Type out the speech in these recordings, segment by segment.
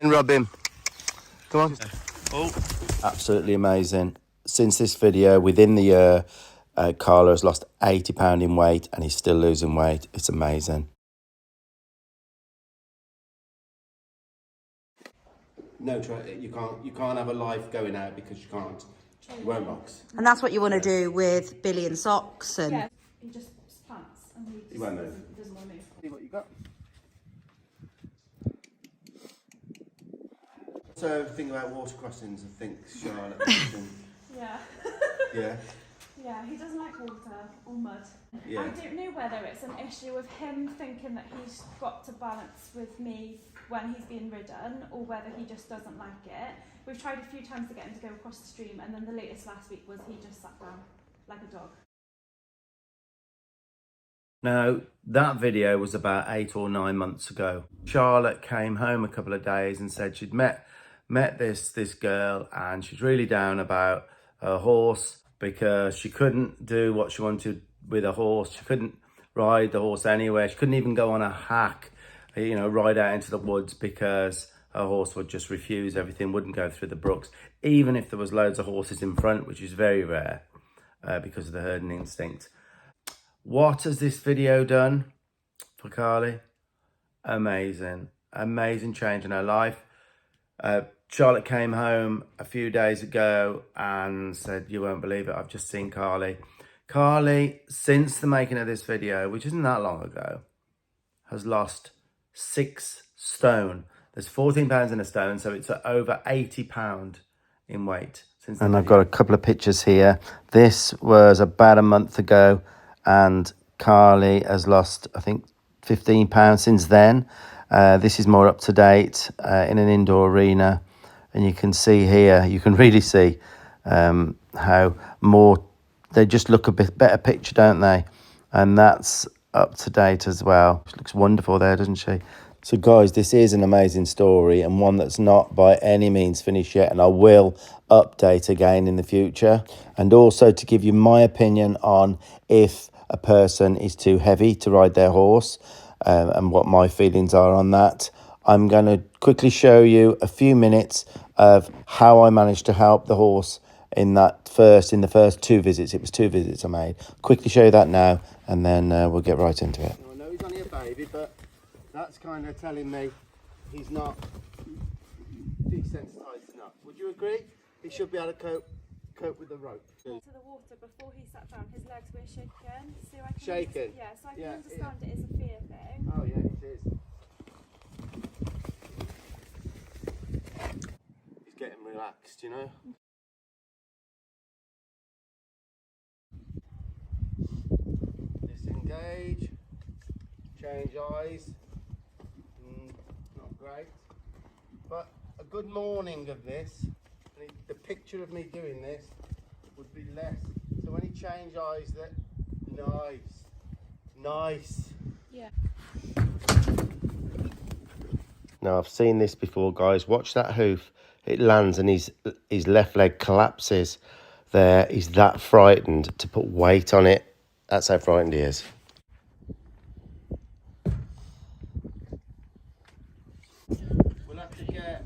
And rub him. Come on. Oh. Absolutely amazing. Since this video, within the year, Carla has lost 80 pounds in weight and he's still losing weight. It's amazing. No, you can't have a life going out because you can't. You won't box. And that's what you want to do with Billy and Socks. And yeah, he just pants and He won't move. doesn't want to move. See what you got. So, think about water crossings, I think Charlotte mentioned. Yeah. Yeah. Yeah, he doesn't like water or mud. Yeah. I don't know whether it's an issue of him thinking that he's got to balance with me when he's being ridden, or whether he just doesn't like it. We've tried a few times to get him to go across the stream, and then the latest last week was he just sat down like a dog. Now, that video was about 8 or 9 months ago. Charlotte came home a couple of days and said she'd met this girl, and she's really down about her horse because she couldn't do what she wanted with a horse. She couldn't ride the horse anywhere. She couldn't even go on a hack, you know, ride out into the woods because her horse would just refuse everything, wouldn't go through the brooks, even if there was loads of horses in front, which is very rare because of the herding instinct. What has this video done for Carly? Amazing. Amazing change in her life. Charlotte came home a few days ago and said, you won't believe it, I've just seen Carly. Carly, since the making of this video, which isn't that long ago, has lost 6 stone. There's 14 pounds in a stone, so it's over 80 pounds in weight. And I've got a couple of pictures here. This was about a month ago, and Carly has lost, I think, 15 pounds since then. This is more up to date in an indoor arena. And you can see here, you can really see how more, they just look a bit better picture, don't they? And that's up to date as well. She looks wonderful there, doesn't she? So guys, this is an amazing story and one that's not by any means finished yet. And I will update again in the future. And also to give you my opinion on if a person is too heavy to ride their horse and what my feelings are on that. I'm going to quickly show you a few minutes of how I managed to help the horse in the first 2 visits. It was 2 visits I made. Quickly show you that now, and then we'll get right into it. I know he's only a baby, but that's kind of telling me he's not desensitized enough. Would you agree? He should be able to cope with the rope. To the water before he sat down, his legs were shaking. So I can Shaking? Yeah, so I can understand it is a fear thing. Oh yeah, it is. He's getting relaxed, you know. Disengage, change eyes. Not great, but a good morning of this, the picture of me doing this would be less. So when he change eyes, that nice. Yeah. Now, I've seen this before, guys. Watch that hoof. It lands and his left leg collapses there. He's that frightened to put weight on it. That's how frightened he is. We'll have to get...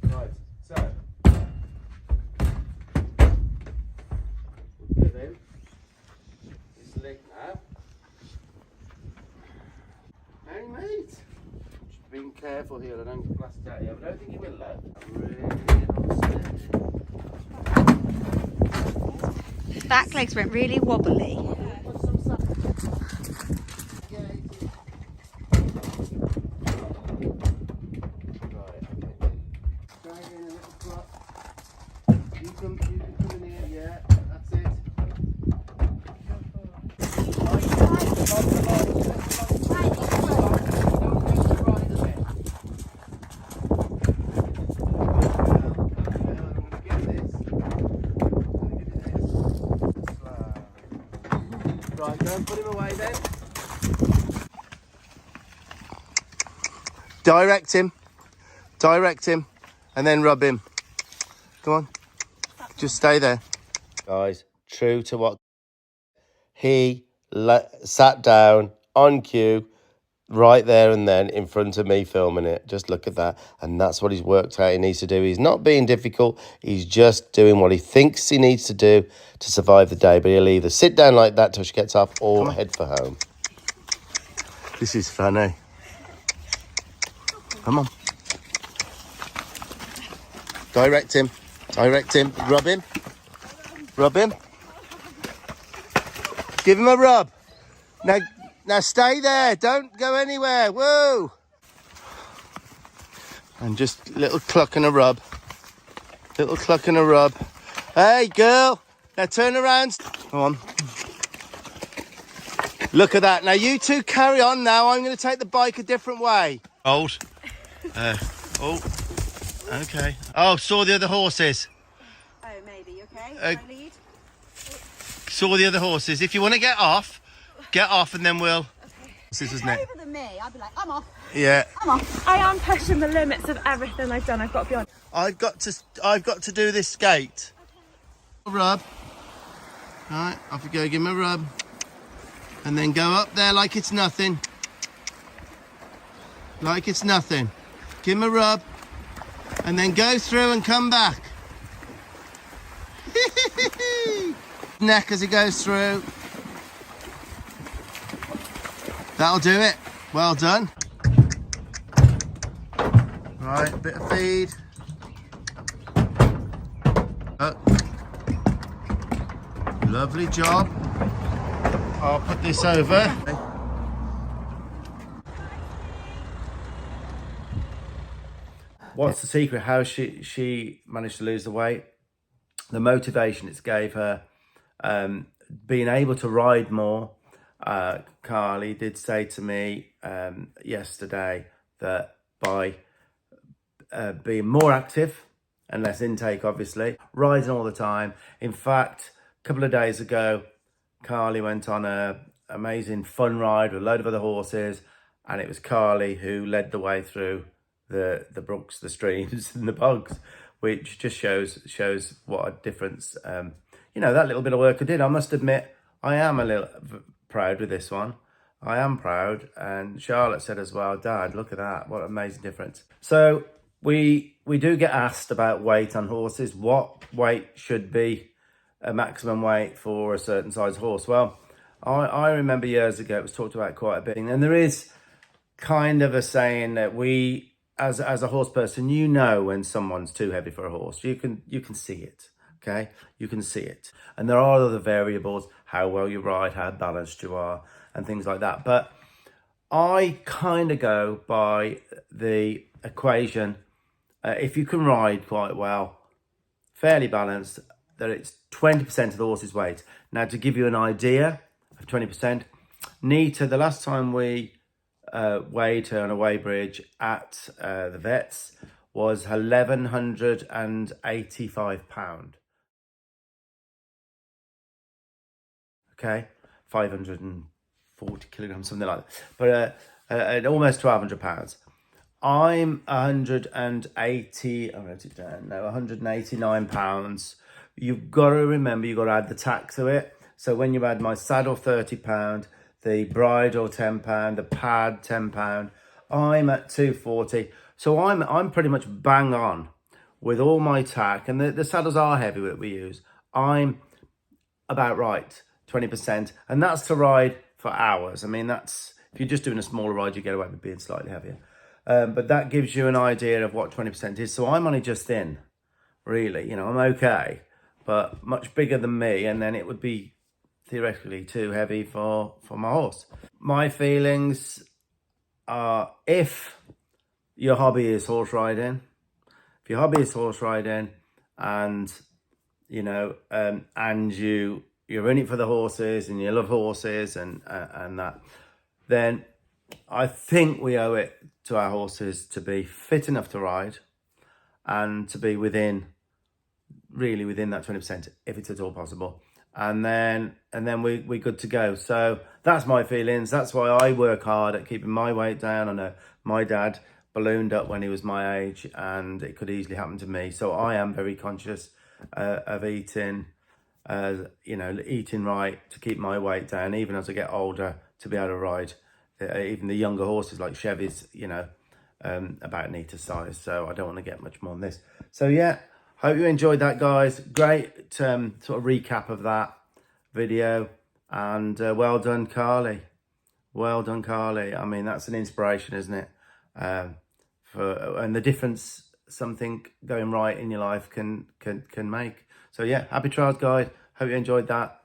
Right, so... We'll give him his leg now. Hey mate, just being careful here, I don't get blasted out here, but I don't think he will though. back legs went really wobbly. You come in here, yeah, that's it. Right, go and put him away then. Direct him, and then rub him. Come on, just stay there. Guys, true to what he sat down on cue, right there and then in front of me filming it. Just look at that. And that's what he's worked out he needs to do. He's not being difficult. He's just doing what he thinks he needs to do to survive the day. But he'll either sit down like that till she gets up or head for home. This is funny. Come on. Direct him. Direct him. Rub him. Rub him. Give him a rub. Now stay there. Don't go anywhere. Whoa. And just little cluck and a rub. Little cluck and a rub. Hey, girl. Now turn around. Come on. Look at that. Now you two carry on now. I'm going to take the bike a different way. Old. Oh. Okay. Oh, saw the other horses. Oh, maybe. Okay. Can I lead? Saw the other horses. If you want to get off and then we'll... Okay. This is next. Over than me, I'd be like, I'm off. Yeah. I'm off. I am pushing the limits of everything I've done. I've got to be honest. I've got to do this skate. Okay. Rub. All right, off you go. Give him a rub. And then go up there like it's nothing. Like it's nothing. Give him a rub. And then go through and come back. Neck as he goes through. That'll do it. Well done. Right, bit of feed. Oh. Lovely job. I'll put this over. What's the secret? How she managed to lose the weight? The motivation it's gave her, being able to ride more. Carly did say to me yesterday that by being more active and less intake, obviously, riding all the time. In fact, a couple of days ago, Carly went on a amazing fun ride with a load of other horses, and it was Carly who led the way through the brooks, the streams and the bogs, which just shows what a difference that little bit of work I did. I must admit, I am a little proud with this one. I am proud, and Charlotte said as well, Dad, look at that, what an amazing difference. So we do get asked about weight on horses. What weight should be a maximum weight for a certain size horse? Well, I remember years ago it was talked about quite a bit, and there is kind of a saying that we, as a horse person, you know when someone's too heavy for a horse. You can see it, okay? You can see it. And there are other variables, how well you ride, how balanced you are, and things like that. But I kind of go by the equation, if you can ride quite well, fairly balanced, that it's 20% of the horse's weight. Now, to give you an idea of 20%, Nita, the last time we weighed her on a weigh bridge at the vets was 1,185 pound. Okay, 540 kilograms, something like that. But at almost 1,200 pounds. I'm 180. I wrote it down. No, 189 pounds. You've got to remember, you've got to add the tax to it. So when you add my saddle, £30, the bridle, £10, the pad, £10, I'm at 240. So I'm pretty much bang on with all my tack, and the saddles are heavy that we use. I'm about right, 20%, and that's to ride for hours. I mean, that's if you're just doing a smaller ride, you get away with being slightly heavier. But that gives you an idea of what 20% is. So I'm only just in, really. I'm okay, but much bigger than me, and then it would be theoretically too heavy for my horse. My feelings are, if your hobby is horse riding, and and you're in it for the horses and you love horses and that, then I think we owe it to our horses to be fit enough to ride and to be within that 20%, if it's at all possible. And then we're good to go. So that's my feelings. That's why I work hard at keeping my weight down. I know my dad ballooned up when he was my age, and it could easily happen to me. So I am very conscious of eating, eating right to keep my weight down, even as I get older, to be able to ride even the younger horses like Chevy's, you know, about neater size. So I don't want to get much more on this. So yeah, hope you enjoyed that, guys. Great sort of recap of that video, and well done, Carly. Well done, Carly. I mean, that's an inspiration, isn't it? And the difference something going right in your life can make. So yeah, happy trials, guys. Hope you enjoyed that.